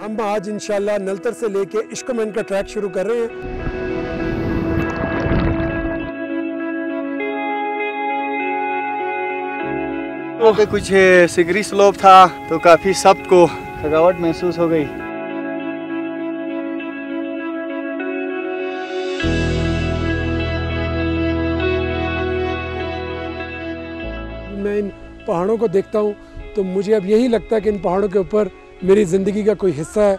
हम आज इंशाल्लाह नलतर से लेके इश्कमैन का ट्रैक शुरू कर रहे हैं। वहाँ पे कुछ सिगरी स्लोप था तो काफी सबको थकावट महसूस हो गई। मैं इन पहाड़ों को देखता हूँ तो मुझे अब यही लगता है कि इन पहाड़ों के ऊपर मेरी ज़िंदगी का कोई हिस्सा है।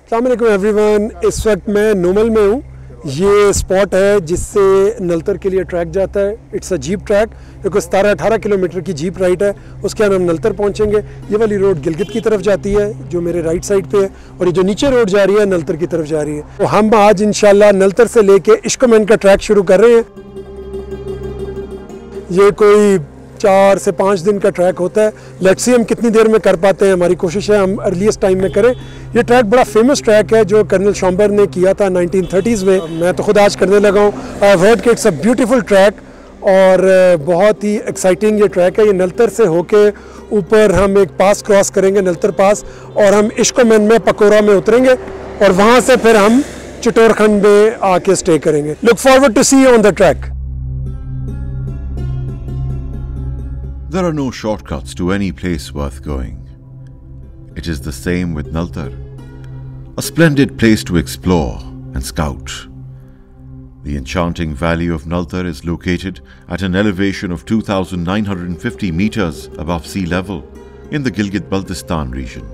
अस्सलाम वालेकुम एवरीवन, इस वक्त मैं नोमल में हूँ। ये स्पॉट है जिससे नलतर के लिए ट्रैक जाता है। It's a jeep track. ये कोई 17-18 किलोमीटर की जीप राइड है। उसके बाद हम नलतर पहुँचेंगे। ये वाली रोड गिलगित की तरफ जाती है जो मेरे राइट साइड पे है, और ये जो नीचे रोड जा रही है नलतर की तरफ जा रही है। तो हम आज इंशाल्लाह नलतर से लेके इश्कमैन का ट्रैक शुरू कर रहे हैं। ये कोई 4 से 5 दिन का ट्रैक होता है। लेट्स सी हम कितनी देर में कर पाते हैं। हमारी कोशिश है हम अर्लीस्ट टाइम में करें। ये ट्रैक बड़ा फेमस ट्रैक है जो कर्नल शॉम्बर ने किया था 1930s में। मैं तो खुद आज करने लगा हूँ। आई हैव हर्ड कि इट्स अ ब्यूटीफुल ट्रैक और बहुत ही एक्साइटिंग ये ट्रैक है। ये नलतर से होके ऊपर हम एक पास क्रॉस करेंगे, नलतर पास, और हम इश्कमैन में पकोरा में उतरेंगे और वहाँ से फिर हम चिटोरखंड में आके स्टे करेंगे। Look forward to see you on the track. There are no shortcuts to any place worth going. It is the same with Naltar, a splendid place to explore and scout. The enchanting valley of Naltar is located at an elevation of 2,950 meters above sea level in the Gilgit-Baltistan region.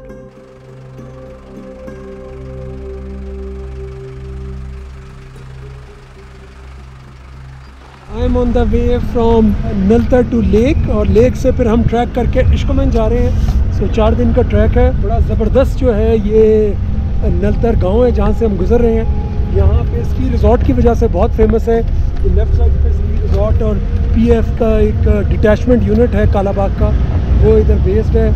I am on the way from Naltar to lake, और lake से फिर हम track करके इश्कमैन जा रहे हैं। सो 4 दिन का ट्रैक है। बड़ा ज़बरदस्त जो है ये नलतर गांव है जहाँ से हम गुजर रहे हैं। यहाँ पे स्की रिजॉर्ट की वजह से बहुत फेमस है। ये लेफ़्ट साइड पे स्की रिजॉर्ट और पीएफ का एक डिटैचमेंट यूनिट है कालाबाग का, वो इधर बेस्ड है।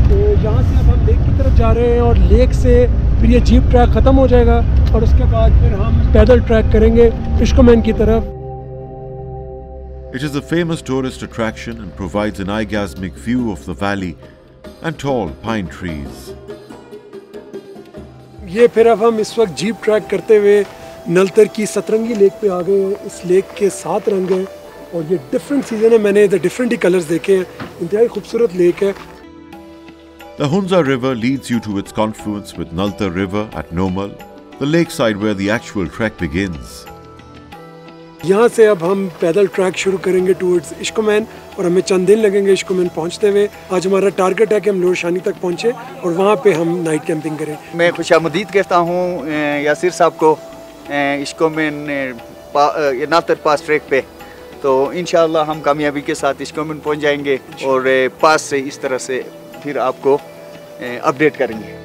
तो यहाँ से अब हम लेक की तरफ जा रहे हैं और लेक से फिर ये जीप ट्रैक ख़त्म हो जाएगा और उसके बाद फिर हम पैदल ट्रैक करेंगे इश्कमैन की तरफ। It is a famous tourist attraction and provides an eye-gasmic view of the valley and tall pine trees. ये फिर अब हम इस वक्त जीप ट्रैक करते हुए नलतर की सतरंगी लेक पे आ गए हैं। इस लेक के 7 रंग हैं और ये डिफरेंट सीजन है। मैंने इधर डिफरेंट ही कलर्स देखे हैं। इंतहाई खूबसूरत लेक है। The Hunza River leads you to its confluence with Naltar River at Nomal, the lakeside where the actual trek begins. यहाँ से अब हम पैदल ट्रैक शुरू करेंगे टूवर्ड्स इश्कमैन और हमें चंद दिन लगेंगे इश्कमैन पहुँचते हुए। आज हमारा टारगेट है कि हम लोरशानी तक पहुँचे और वहाँ पे हम नाइट कैंपिंग करें। मैं खुशामदीद कहता हूँ यासिर साहब को इश्कमैन नलतर पास ट्रैक पे। तो इंशाअल्लाह हम कामयाबी के साथ इश्कमैन पहुँच जाएंगे और पास से इस तरह से फिर आपको अपडेट करेंगे।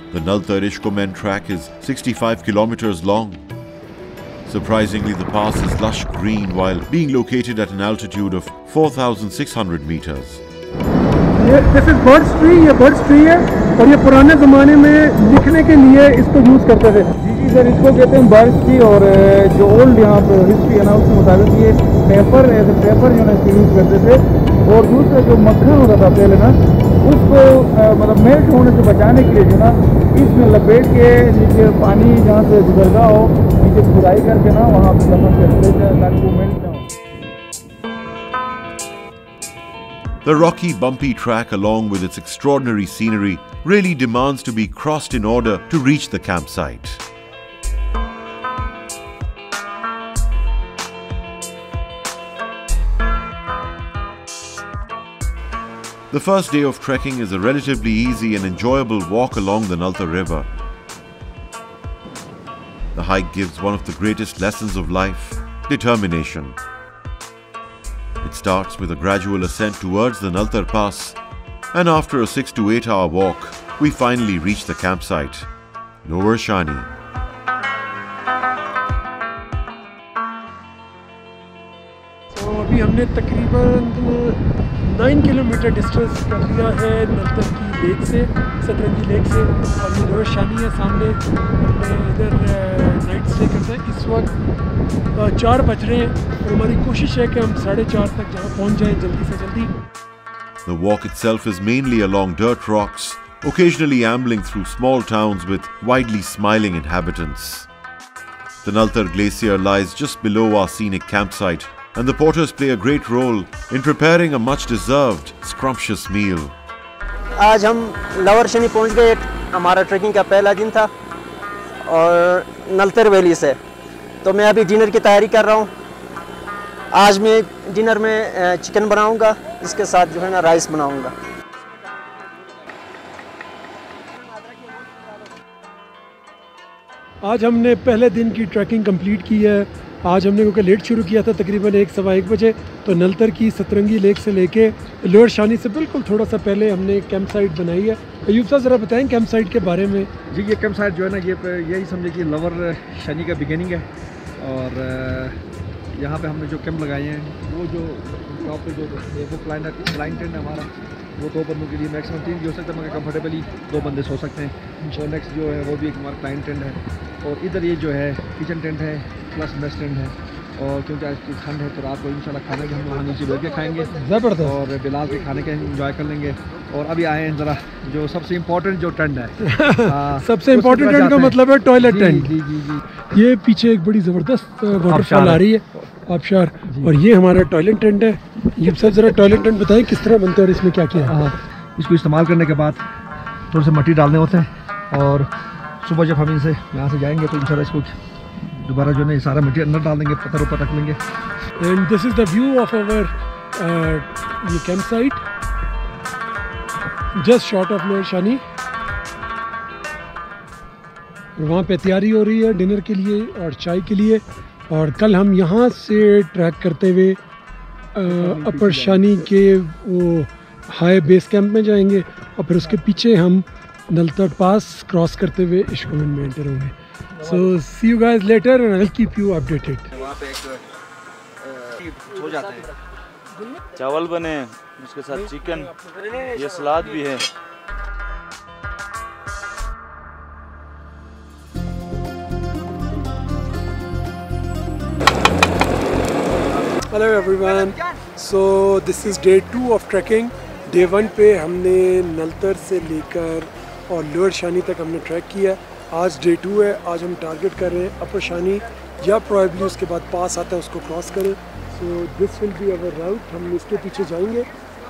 The Naltar-Ishkmaian track is 65 kilometers long. Surprisingly, the pass is lush green while being located at an altitude of 4,600 meters. This is birds tree, ये birds tree है और ये पुराने ज़माने में लिखने के लिए इसको यूज़ करते थे। जी सर, इसको कहते हैं बर्ड्स ट्री। और जो ओल्ड यहाँ पर हिस्ट्री है ना उसके मुताबिक ये पेपर जो है इसको यूज़ करते थे। और दूसरा जो मक्खन होता था पहले ना, उसको मतलब मेल्ट होने से बचाने के लिए जो ना इसमें लपेट के नीचे पानी जहाँ से गुजरता हो नीचे खुदाई करके ना वहाँ पर दफन करते थे ताकि वो मेल्ट ना हो। The rocky, bumpy track, along with its extraordinary scenery, really demands to be crossed in order to reach the campsite. The first day of trekking is a relatively easy and enjoyable walk along the Naltar River. The hike gives one of the greatest lessons of life, determination. It starts with a gradual ascent towards the Naltar Pass and after a 6 to 8 hour walk, we finally reach the campsite, Lower Shani. तो अभी हमने तकरीबन 9 kilometre distance कर लिया है नलतर की lake से, सतरंगी लेक से, और ये लोअर शानी है सामने। हमने इधर नाइट स्टे करते हैं। इस वक्त 4 बज रहे हैं और हमारी कोशिश है कि हम 4:30 तक जहाँ पहुँच जाएँ जल्दी से जल्दी। The walk itself is mainly along dirt rocks, occasionally ambling through small towns with widely smiling inhabitants. The Naltar Glacier lies just below our scenic campsite, and the porters play a great role in preparing a much-deserved, scrumptious meal. आज हम lower Shani पहुंच गए। हमारा trekking का पहला दिन था और नलतर वैली से, तो मैं अभी डिनर की तैयारी कर रहा हूँ। आज मैं डिनर में चिकन बनाऊंगा, इसके साथ जो है ना राइस बनाऊंगा। आज हमने पहले दिन की ट्रैकिंग कंप्लीट की है। आज हमने क्योंकि लेट शुरू किया था तकरीबन 1-1:15 बजे, तो नलतर की सतरंगी लेक से लेके लोअर शानी से बिल्कुल थोड़ा सा पहले हमने कैंप साइट बनाई है। अयूब साहब ज़रा बताएं कैंप साइट के बारे में। जी, ये कैंप साइट जो है ना, ये यही समझे कि लोअर शनी का बिगिनिंग है। और यहाँ पे हमने जो कैंप लगाए हैं, वो जो टॉप पे जो वो क्लाइंट टेंट है हमारा, वो 2 बंदों के लिए मैक्सिमम 3 भी हो सकता है, मगर कंफर्टेबली 2 बंदे सो सकते हैं। और नेक्स्ट जो है वो भी एक हमारा क्लाइंट टेंट है। और इधर ये जो है किचन टेंट है प्लस मेस टेंट है। और क्योंकि आज की ठंड है तो रात को इंशाल्लाह खाना भी हम वहाँ नीचे बैठ के खाएँगे, ज़बरदस्त, और बिलाल के खाने के इंजॉय कर लेंगे। और अभी आए हैं ज़रा जो सबसे इम्पोर्टेंट जो टेंट है सबसे इम्पोर्टेंट टेंट का मतलब है टॉयलेट टेंट। जी जी जी। ये पीछे एक बड़ी ज़बरदस्त वाटरफॉल आ रही है, आबशार, और ये हमारा टॉयलेट टेंट है। ये सब ज़रा टॉयलेट टेंट बताएं किस तरह बनते हैं और इसमें क्या क्या है। इसको इस्तेमाल करने के बाद थोड़े से मिट्टी डालने होते हैं, और सुबह जब हम इनसे यहाँ से जाएंगे तो इंशाल्लाह इसको दोबारा जो है सारा मिट्टी अंदर डाल देंगे, पत्थर ऊपर रख लेंगे। And this is the view of our ये camp site just short of lower Shani. और वहाँ पे तैयारी हो रही है डिनर के लिए और चाय के लिए। और कल हम यहाँ से ट्रैक करते हुए अपर शानी के वो हाई बेस कैंप में जाएंगे, और फिर उसके पीछे हम नलतर पास क्रॉस करते हुए इश्कोमन में एंटर होंगे। So see you guys later and I will keep you updated. वहाँ पे एक हो जाते हैं, चावल बने, उसके साथ चिकन, ये सलाद भी है। Hello everyone, so this is day 2 of trekking. Day 1 पे हमने नलतर से लेकर और लोअर शानी तक हमने ट्रैक किया। आज डे 2 है। आज हम टारगेट कर रहे हैं अपर शानी, या प्रॉबली उसके बाद पास आता है उसको क्रॉस करें। So this will be our route. हम इसके पीछे जाएंगे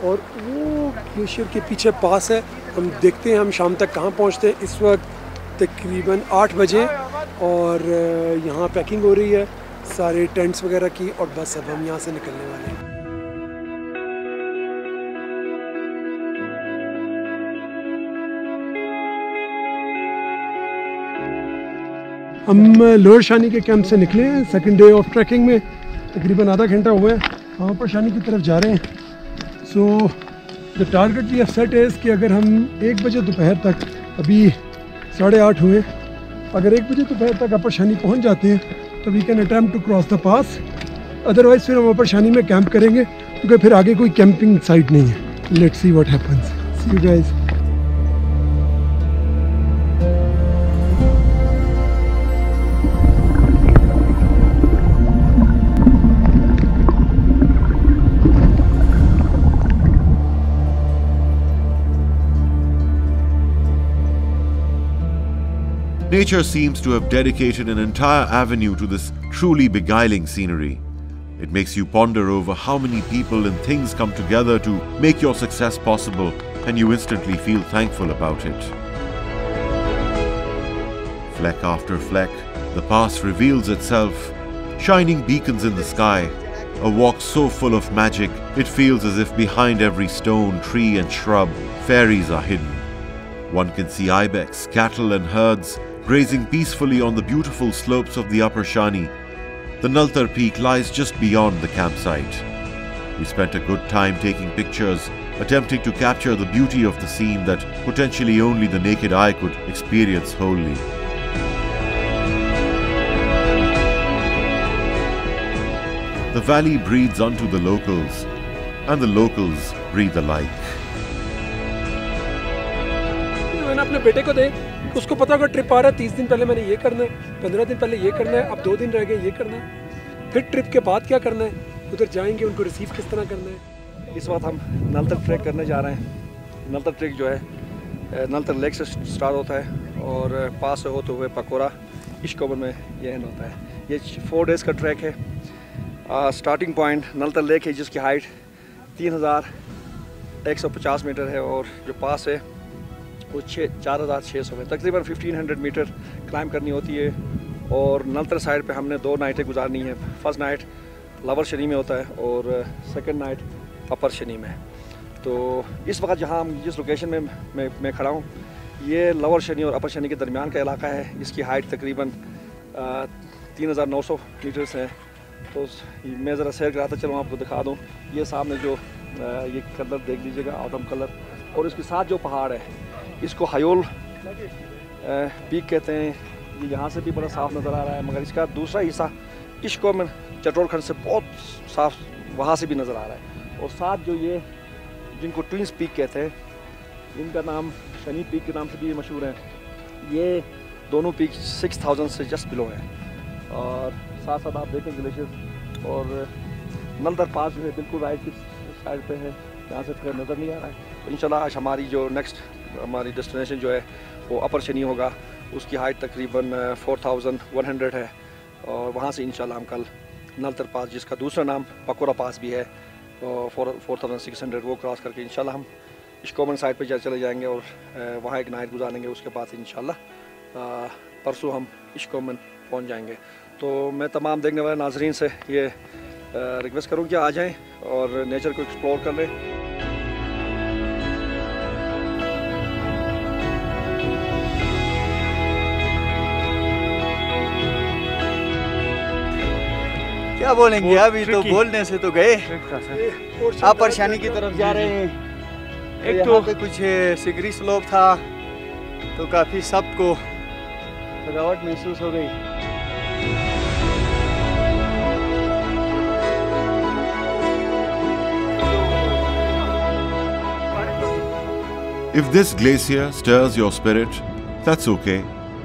और वो ग्लेशियर के पीछे पास है। हम देखते हैं हम शाम तक कहाँ पहुँचते हैं। इस वक्त तकरीबन 8 बजे और यहाँ पैकिंग हो रही है सारे टेंट्स वगैरह की, और बस अब हम यहाँ से निकलने वाले हैं। हम लोअर शानी के कैंप से निकले हैं सेकंड डे ऑफ ट्रैकिंग में। तकरीबन आधा घंटा हुआ है, हम अपर शानी की तरफ जा रहे हैं। So the target we have set is कि अगर हम 1 बजे दोपहर तक, अभी 8:30 हुए, अगर 1 बजे दोपहर तक अपर शानी पहुंच जाते हैं तो we can attempt to cross the pass. Otherwise फिर हम अपर शानी में कैंप करेंगे, क्योंकि फिर आगे कोई कैंपिंग साइट नहीं है। Let's see what happens. See you guys. Nature seems to have dedicated an entire avenue to this truly beguiling scenery. It makes you ponder over how many people and things come together to make your success possible, and you instantly feel thankful about it. Fleck after fleck, the pass reveals itself, shining beacons in the sky, a walk so full of magic it feels as if behind every stone, tree and shrub, fairies are hidden. One can see ibex, cattle and herds grazing peacefully on the beautiful slopes of the Upper Shani. The Naltar peak lies just beyond the campsite. We spent a good time taking pictures attempting to capture the beauty of the scene that potentially only the naked eye could experience wholly. The valley breathes unto the locals, and the locals breathe alike. मैंने अपने बेटे को दे, उसको पता होगा trip आ रहा है, 30 दिन पहले मैंने ये करना है, 15 दिन पहले ये करना है, अब 2 दिन रह गए ये करना है, फिर ट्रिप के बाद क्या करना है, उधर जाएंगे उनको रिसीव किस तरह करना है। इस वक्त हम नलतर ट्रैक करने जा रहे हैं। नलतर ट्रैक जो है नलतर लेक से स्टार्ट होता है और पास से होते हुए पकोरा इश्कोबर में ये एंड होता है। ये 4 डेज़ का ट्रैक है। स्टार्टिंग पॉइंट नलतर लेक है जिसकी हाइट 3150 मीटर है और जो पास है वो 4600 में, तकरीबन 1500 मीटर क्लाइंब करनी होती है। और नलतर साइड पे हमने 2 नाइटें गुजारनी है। फर्स्ट नाइट लोअर शनी में होता है और सेकंड नाइट अपर शनी में। तो इस वक्त जहाँ हम जिस लोकेशन में मैं खड़ा हूँ ये लोअर शनी और अपर शनी के दरमियान का इलाका है, जिसकी हाइट तकरीबन 3900 मीटर्स है। तो मैं ज़रा सैर कराता चलूँ, आपको दिखा दूँ। ये सामने जो ये कलर देख लीजिएगा, ऑटम कलर, और इसके साथ जो पहाड़ है इसको हयोल पीक कहते हैं। ये यहाँ से भी बड़ा साफ़ नज़र आ रहा है, मगर इसका दूसरा हिस्सा इश्कोबर चटोड़खंड से बहुत साफ वहाँ से भी नज़र आ रहा है। और साथ जो ये जिनको ट्विंस पीक कहते हैं, इनका नाम शनी पीक के नाम से भी मशहूर है। ये दोनों पीक 6000 से जस्ट बिलो हैं। और साथ साथ आप देखें ग्लेशियर और नलतर पास जो है बिल्कुल राइट की साइड पे है, यहाँ से फिर नज़र नहीं आ रहा है। तो इंशाल्लाह आज हमारी जो नेक्स्ट हमारी डेस्टिनेशन जो है वो अपर शनी होगा। उसकी हाइट तकरीबन 4100 है और वहाँ से इंशाल्लाह हम कल नलतर पास, जिसका दूसरा नाम पकोरा पास भी है, 4600, वो क्रॉस करके इंशाल्लाह हम इश्कोबर साइड पे चले जाएंगे और वहाँ एक नाइट गुजारेंगे। उसके बाद इंशाल्लाह परसों हम इश्कोबर पहुँच जाएंगे। तो मैं तमाम देखने वाले नाजरीन से ये रिक्वेस्ट करूँ कि आ जाएं और नेचर को एक्सप्लोर कर लें। क्या बोलेंगे, अभी तो बोलने से तो गए, आप परेशानी की तरफ जा रहे हैं। एक तो पे कुछ सिगरी स्लोप था तो काफ़ी सबको थकावट महसूस हो गई। If this glacier stirs your spirit, that's okay.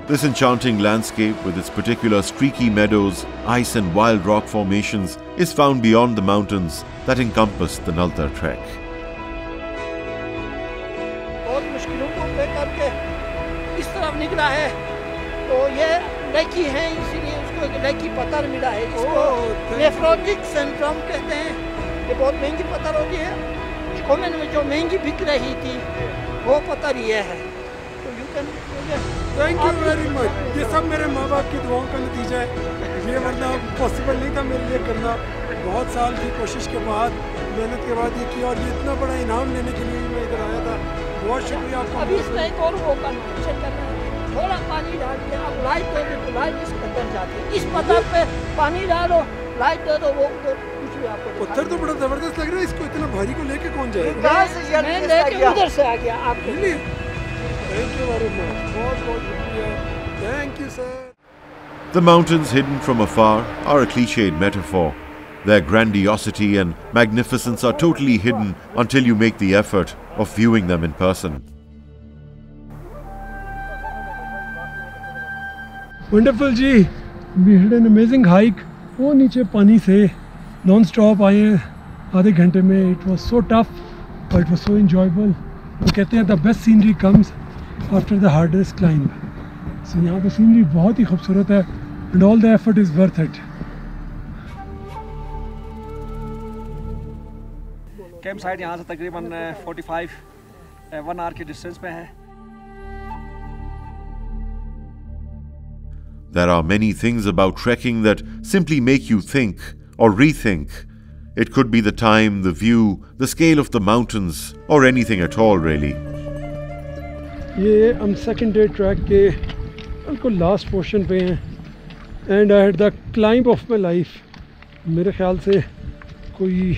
This enchanting landscape with its particular streaky meadows, ice and wild rock formations is found beyond the mountains that encompass the Naltar trek. बहुत मुश्किलों को तय करके इस तरफ निकला है। तो ये लेकी है, इसीलिए उसको लेकी पत्थर मिला है, जिसको नेफ्रोटिक सिंड्रोम कहते हैं। ये बहुत महंगी पत्थर होती है। इश्कोबर में जो महंगी बिक रही थी वो पत्थर ये है। तो you can thank you very much. ये सब मेरे माँ बाप की दुआओं का नतीजा है। ये वरना पॉसिबल नहीं था मेरे लिए करना। बहुत साल की कोशिश के बाद, मेहनत के बाद ये किया और ये इतना बड़ा इनाम लेने के लिए मैं इधर आया था। बहुत शुक्रिया आपका। अभी इसमें एक और वो चेक करना है, थोड़ा पानी डाल के आप लाइट दे दो तो लाइट इसके अंदर जाती है। इस पत्थर पे पानी डालो, लाइट दे दो, वो कुछ भी आपको। पत्थर तो बड़ा जबरदस्त लग रहा है। इसको इतना भारी को लेके कौन जाएगा? मैं लेके उधर से आ गया आपके लिए। थैंक यू वेरी मच, बहुत बहुत शुक्रिया। Thank you sir. The mountains hidden from afar are a cliched metaphor. Their grandiosity and magnificence are totally hidden until you make the effort of viewing them in person. Wonderful जी, we had an amazing hike. वो नीचे पानी से non stop आए हैं आधे घंटे में। It was so tough but it was so enjoyable. वो कहते हैं the best scenery comes after the hardest climb. So यहाँ पे सीनरी बहुत ही खूबसूरत है and all the effort is worth it. Camp site यहाँ से तकरीबन 45 1 आवर के डिस्टेंस पे है। There are many things about trekking that simply make you think or rethink. It could be the time, the view, the scale of the mountains, or anything at all really. ये हम second day track के बिल्कुल last portion पे हैं and I had the climb of my life. मेरे ख्याल से कोई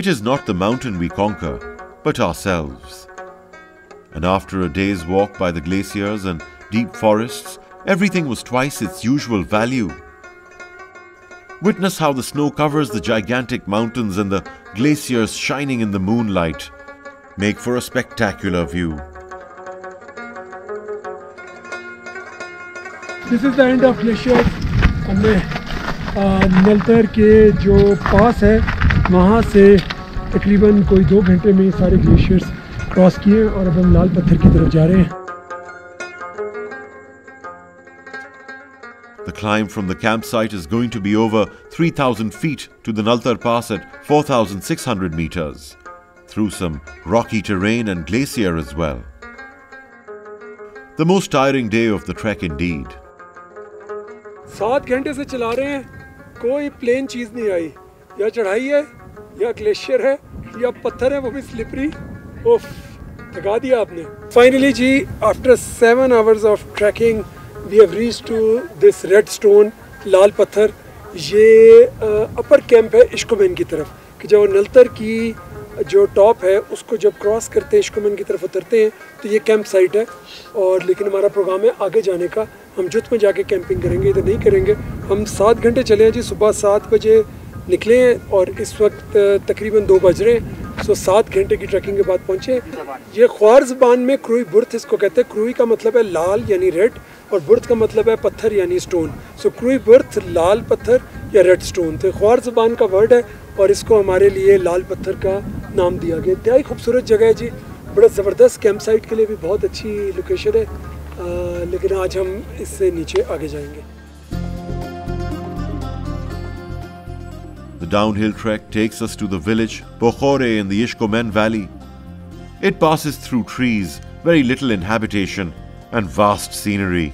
It is not the mountain we conquer, but ourselves. And after a day's walk by the glaciers and deep forests, everything was twice its usual value. Witness how the snow covers the gigantic mountains and the glaciers shining in the moonlight make for a spectacular view. This is the end of glacier. हमने नलतर के जो पास है वहाँ से तकरीबन कोई 2 घंटे में सारे ग्लेशियर्स क्रॉस किए और अब हम लाल पत्थर की तरफ जा रहे हैं. The climb from the campsite is going to be over 3,000 feet to the Naltar Pass at 4,600 meters, through some rocky terrain and glacier as well. The most tiring day of the trek indeed. 7 घंटे से चला रहे हैं, कोई plane चीज़ नहीं आई. या चढ़ाई है, या ग्लेशियर है, या पत्थर है वो भी स्लिपरी. उफ, थका दिया आपने. Finally ji, after 7 hours of trekking, we have reached to this red stone, लाल पत्थर. ये अपर कैंप है इश्कोमेन की तरफ, कि जो नलतर की जो टॉप है उसको जब क्रॉस करते हैं इश्कोमेन की तरफ उतरते हैं तो ये कैंप साइट है. और लेकिन हमारा प्रोग्राम है आगे जाने का. हम जुत में जाके कैंपिंग करेंगे, इधर नहीं करेंगे. हम 7 घंटे चले हैं जी, सुबह 7 बजे निकले हैं और इस वक्त तकरीबन 2 बज रहे हैं. सो 7 घंटे की ट्रैकिंग के बाद पहुँचे. ये ख्वार ज़बान में क्रूई बुर्थ इसको कहते हैं. क्रूई का मतलब है लाल यानी रेड और बुर्थ का मतलब है पत्थर यानी स्टोन. सो क्रूई बुर्थ लाल पत्थर या रेड स्टोन. तो ख्वार ज़बान का वर्ड है और इसको हमारे लिए लाल पत्थर का नाम दिया गया. इंतहाई खूबसूरत जगह है जी, बड़ा ज़बरदस्त कैंप साइट के लिए भी बहुत अच्छी लोकेशन है. लेकिन आज हम इससे नीचे आगे जाएंगे. The downhill trek takes us to the village Pokhore in the Ishkomen Valley. It passes through trees, very little inhabitation, and vast scenery.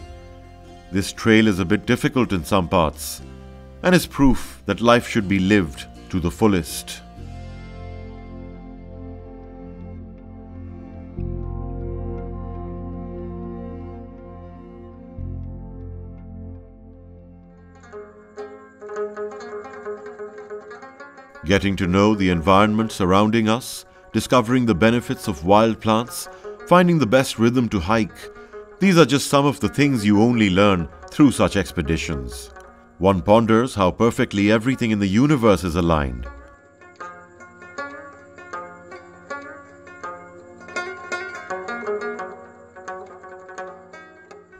This trail is a bit difficult in some parts, and is proof that life should be lived to the fullest. Getting to know the environment surrounding us, discovering the benefits of wild plants, finding the best rhythm to hike, these are just some of the things you only learn through such expeditions. One ponders how perfectly everything in the universe is aligned.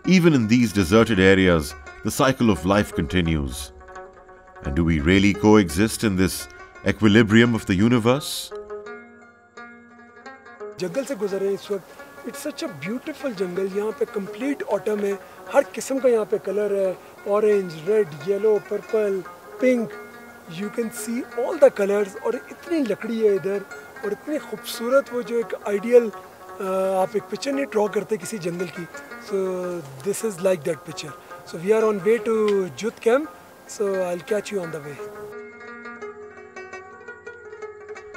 Even in these deserted areas, the cycle of life continues. And do we really coexist in this equilibrium of the universe? जंगल से गुजरे इस वक्त. It's such a beautiful जंगल. यहाँ पे complete autumn है. हर किस्म का यहाँ पे कलर है. Orange, red, yellow, purple, pink. You can see all the colours. और इतनी लकड़ी है इधर और इतनी खूबसूरत वो जो एक आइडियल आप एक पिक्चर नहीं ड्रॉ करते किसी जंगल की. So this is like that picture. So we are on way to Jut camp. So I will catch you on the way.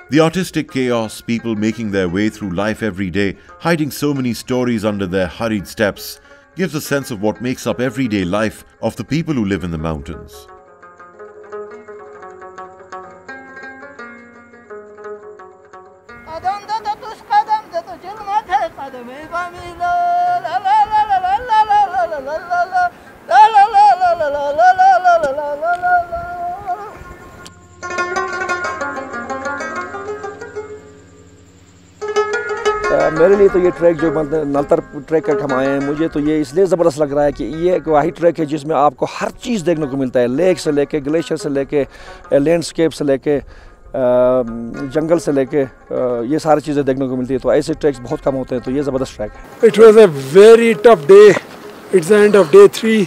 The artistic chaos, people making their way through life every day, hiding so many stories under their hurried steps, gives a sense of what makes up everyday life of the people who live in the mountains. मेरे लिए तो ये track जो Naltar track करके हम आए हैं, मुझे तो ये इसलिए ज़बरदस्त लग रहा है कि ये एक वाही ट्रैक है जिसमें आपको हर चीज़ देखने को मिलता है. लेक से लेके, ग्लेशियर से लेके, लैंडस्केप से लेके, जंगल से लेके, ये सारी चीज़ें देखने को मिलती है. तो ऐसे ट्रैक्स बहुत कम होते हैं, तो ये ज़बरदस्त ट्रैक है. It was a very tough day. It's the end of day 3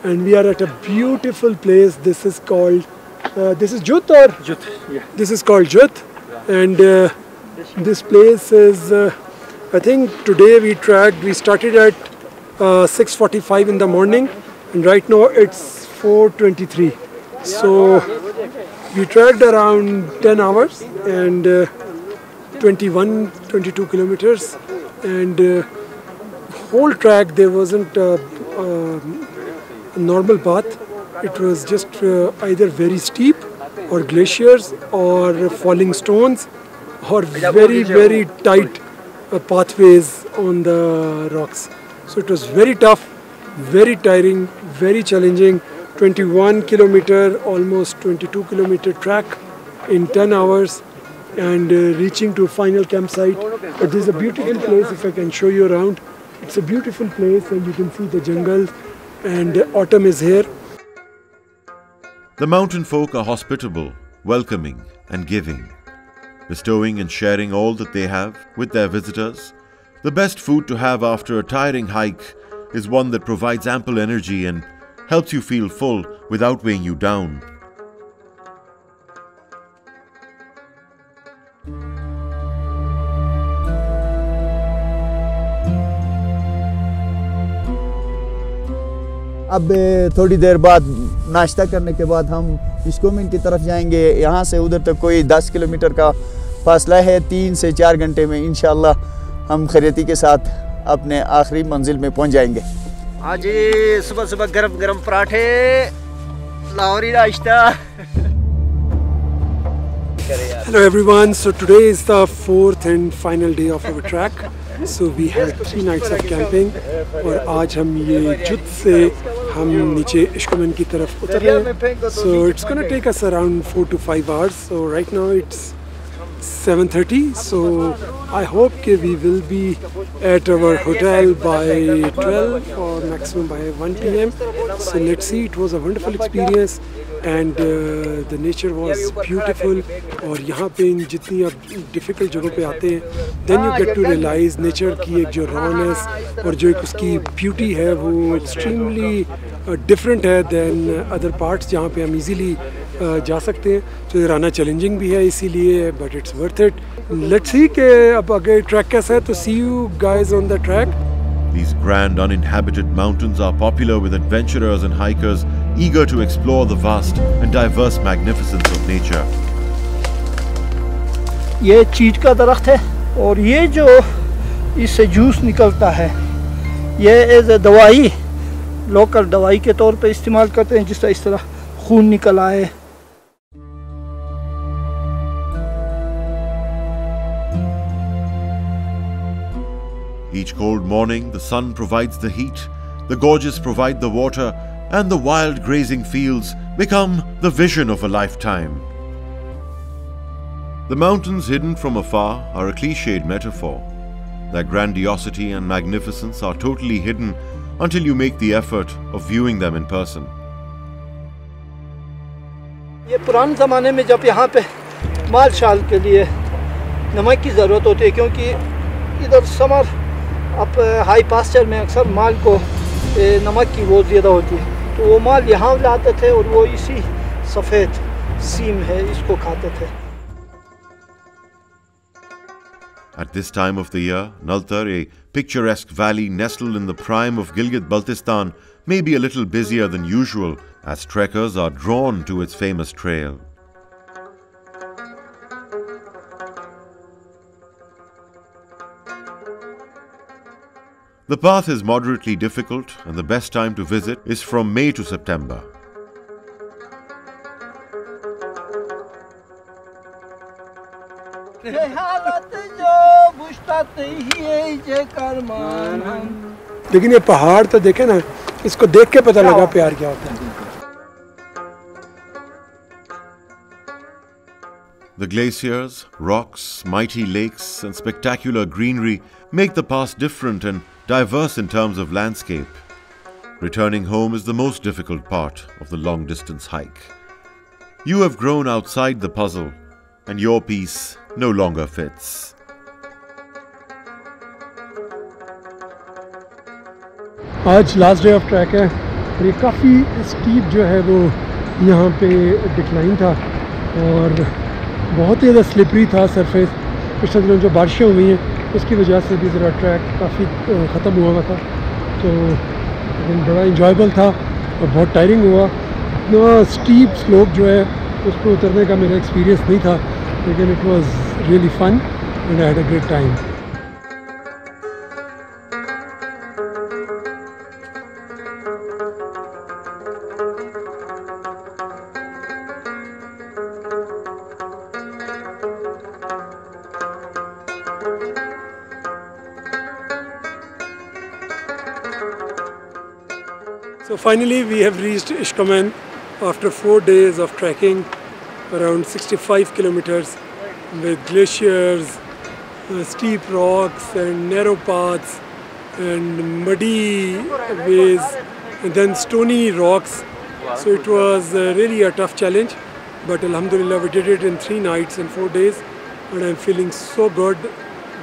and we are at a beautiful place. This is called this is Jut or Jut, yeah. This is called Jut, and this place is I think today we tracked, we started at 6:45 in the morning and right now it's 4:23, so we tracked around 10 hours and 22 kilometers, and whole track there wasn't a normal path. It was just either very steep और glaciers और falling stones और very tight pathways on the rocks. So it was very tough, very tiring, very challenging. 21 kilometer, almost 22 kilometer track in 10 hours and reaching to final campsite. But this is a beautiful place. If I can show you around, it's a beautiful place and you can see the jungle and autumn is here. The mountain folk are hospitable, welcoming and giving, bestowing and sharing all that they have with their visitors. The best food to have after a tiring hike is one that provides ample energy and helps you feel full without weighing you down. अब थोड़ी देर बाद नाश्ता करने के बाद हम इश्कोमिन की तरफ जाएंगे। यहाँ से उधर तक कोई 10 किलोमीटर का फासला है। 3 से 4 घंटे में इंशाल्लाह हम खैरियती के साथ अपने आखिरी मंजिल में पहुँच जाएंगे। आज सुबह सुबह गरम गरम पराठे, लाहौरी नाश्ता। Hello everyone, so today is the 4th and final day of our track. So we had 3 nights of camping और आज हम ये जुत से हम नीचे इश्कोमिन की तरफ उतर रहे हैं। So it's gonna take us around 4 to 5 hours. So right now it's 7:30. So I hope that we will be at our hotel by 12 or maximum by 1 p.m. So let's see. It was a wonderful experience and the nature was beautiful. और यहाँ पे जितनी आप difficult जगहों पे आते हैं, then you get to realize nature की एक जो rawness और जो एक उसकी beauty है वो extremely different है than other parts जहाँ पे हम easily जा सकते हैं। तो इधर आना चैलेंजिंग भी है इसीलिए, but it's worth it. Let's see कि अब आगे ट्रैक कैसा है, तो see you guys on the track. These grand uninhabited mountains are popular with adventurers and hikers eager to explore the vast and diverse magnificence of nature. ये चीज का दरख्त है और ये जो इससे जूस निकलता है ये एज ए दवाई, लोकल दवाई के तौर पे इस्तेमाल करते हैं, जिससे इस तरह खून निकल आए। Each cold morning, the sun provides the heat, the gorges provide the water, and the wild grazing fields become the vision of a lifetime. The mountains hidden from afar are a cliched metaphor. Their grandiosity and magnificence are totally hidden until you make the effort of viewing them in person. ये पुराने ज़माने में जब यहाँ पे माल शाल के लिए नमक की ज़रूरत होती है, क्योंकि इधर समर अब हाई पास्चर में अक्सर माल को नमक की बहुत ज़्यादा होती है, तो वो माल यहाँ लाते थे और वो इसी सफ़ेद सीम है इसको खाते थे। At this time of the year, Naltar, a picturesque valley nestled in the prime of Gilgit-Baltistan, may be a little busier than usual as trekkers are drawn to its famous trail. The path is moderately difficult and the best time to visit is from May to September. लेकिन ये पहाड़ तो देखे ना, इसको देख के पता लगा प्यार क्या होता है। The glaciers, rocks, mighty lakes and spectacular greenery make the pass different and diverse in terms of landscape. Returning home is the most difficult part of the long-distance hike. You have grown outside the puzzle and your piece no longer fits. आज last day of track है और ये काफ़ी steep जो है वो यहाँ पे डिक्लाइन था और बहुत ही ज़्यादा स्लिपरी था सरफेस। पिछले दिनों जो बारिशें हुई हैं उसकी वजह से भी ज़रा ट्रैक काफ़ी ख़त्म हुआ हुआ था, तो लेकिन बड़ा इंजॉयबल था और बहुत टायरिंग हुआ। इतना स्टीप स्लोप जो है उस पर उतरने का मेरा एक्सपीरियंस नहीं था, लेकिन it was really fun and I had a great time. So finally we have reached Ishkomen after 4 days of trekking, around 65 kilometers with glaciers, steep rocks and narrow paths and muddy ways and then stony rocks. So it was really a tough challenge, but alhamdulillah we did it in 3 nights and 4 days, and I'm feeling so good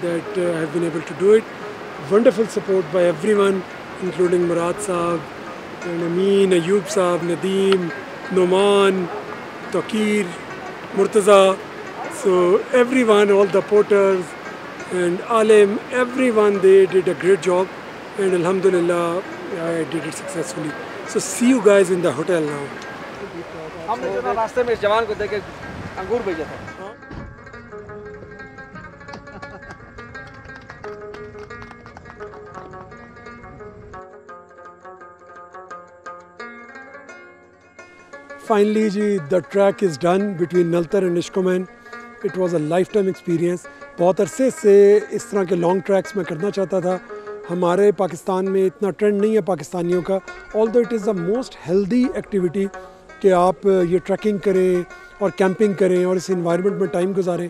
that I have been able to do it. Wonderful support by everyone, including Murad Saab and Amin, Ayub Saab, Nadeem, Noman, Taqir, Murtaza. So everyone, all the porters and Alim, everyone, they did a great job, and alhamdulillah I did it successfully. So see you guys in the hotel now. हमने जो ना रास्ते में इस जवान को देख के अंगूर भेजा था। Finally, the trek is done between Naltar and Ishkomen. It was a lifetime experience. बहुत अरसे से इस तरह के लॉन्ग ट्रैक्स मैं करना चाहता था. हमारे पाकिस्तान में इतना ट्रेंड नहीं है पाकिस्तानियों का. Although it is the most healthy activity कि आप ये ट्रैकिंग करें और कैंपिंग करें और इस इन्वायरमेंट में टाइम गुजारें.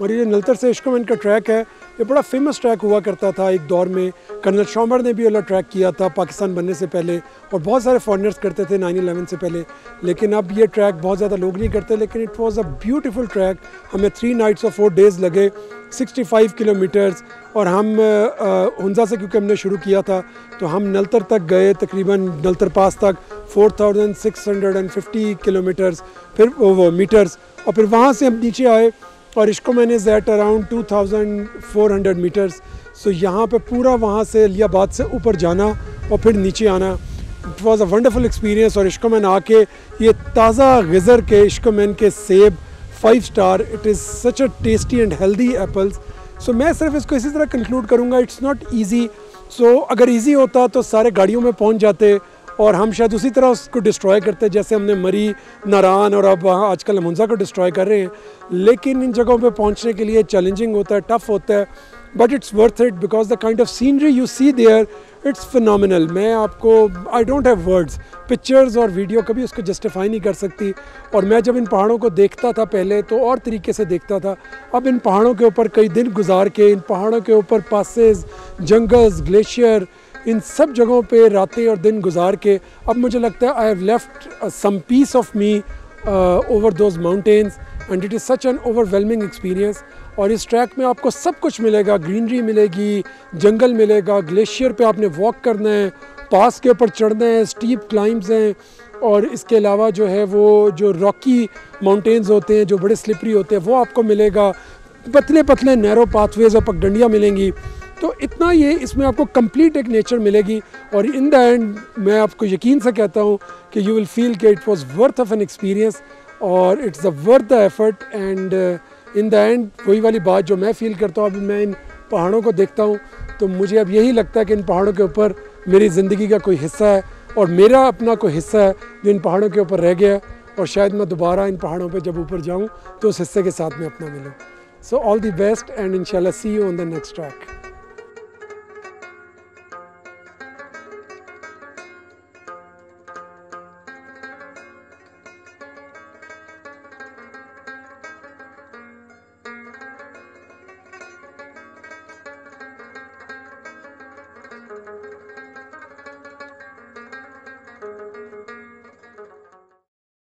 और ये नलतर से इश्कोमेन का ट्रैक है, ये बड़ा फेमस ट्रैक हुआ करता था एक दौर में. कर्नल शॉमर ने भी वाला ट्रैक किया था पाकिस्तान बनने से पहले, और बहुत सारे फॉरेनर्स करते थे 9/11 से पहले. लेकिन अब ये ट्रैक बहुत ज़्यादा लोग नहीं करते, लेकिन it was a beautiful track. हमें 3 नाइट्स और 4 डेज़ लगे, 65 किलोमीटर्स. और हम हुंजा से क्योंकि हमने शुरू किया था तो हम नलतर तक गए, तकरीबन नलतर पास तक 4650 किलोमीटर्स फिर वो मीटर्स. और फिर वहाँ से हम नीचे आए और इश्कोमेन इज़ एट अराउंड 2400 मीटर्स. सो यहाँ पे पूरा वहाँ से अलियाबाद से ऊपर जाना और फिर नीचे आना. It was a wonderful experience. और इश्कोमेन आके ये ताज़ा गज़र के इश्कोमेन के सेब 5 star, it is such a tasty and healthy apples. So मैं सिर्फ इसको इसी तरह कंक्लूड करूँगा, इट्स नॉट ईजी. सो अगर ईजी होता तो सारे गाड़ियों में पहुँच जाते और हम शायद उसी तरह उसको डिस्ट्रॉय करते जैसे हमने मरी, नारान और अब आजकल हम हुंजा को डिस्ट्रॉय कर रहे हैं. लेकिन इन जगहों पे पहुंचने के लिए चैलेंजिंग होता है, टफ होता है, but it's worth it because the kind of scenery you see there, it's phenomenal. मैं आपको I don't have words, pictures और वीडियो कभी उसको जस्टिफाई नहीं कर सकती. और मैं जब इन पहाड़ों को देखता था पहले तो और तरीके से देखता था. अब इन पहाड़ों के ऊपर कई दिन गुजार के, इन पहाड़ों के ऊपर पासेस, जंगल्स, ग्लेशियर, इन सब जगहों पे रातें और दिन गुजार के अब मुझे लगता है I have left some piece of me over those mountains and it is such an overwhelming experience. और इस ट्रैक में आपको सब कुछ मिलेगा, ग्रीनरी मिलेगी, जंगल मिलेगा, ग्लेशियर पे आपने वॉक करना है, पास के ऊपर चढ़ना है, स्टीप क्लाइम्स हैं. और इसके अलावा जो है वो जो रॉकी माउंटेन्स होते हैं जो बड़े स्लिपरी होते हैं वो आपको मिलेगा, पतले पतले नैरो पाथवेज और पगडंडियाँ मिलेंगी. तो इतना ये इसमें आपको कंप्लीट एक नेचर मिलेगी. और इन द एंड मैं आपको यकीन से कहता हूँ कि यू विल फील कि it was worth of an experience और it's the worth the effort. And in the end वही वाली बात जो मैं फ़ील करता हूँ, अभी मैं इन पहाड़ों को देखता हूँ तो मुझे अब यही लगता है कि इन पहाड़ों के ऊपर मेरी ज़िंदगी का कोई हिस्सा है और मेरा अपना कोई हिस्सा है जो इन पहाड़ों के ऊपर रह गया है. और शायद मैं दोबारा इन पहाड़ों पर जब ऊपर जाऊँ तो उस हिस्से के साथ मैं अपना मिलूँ. So all the best and इंशाल्लाह see you on the next track.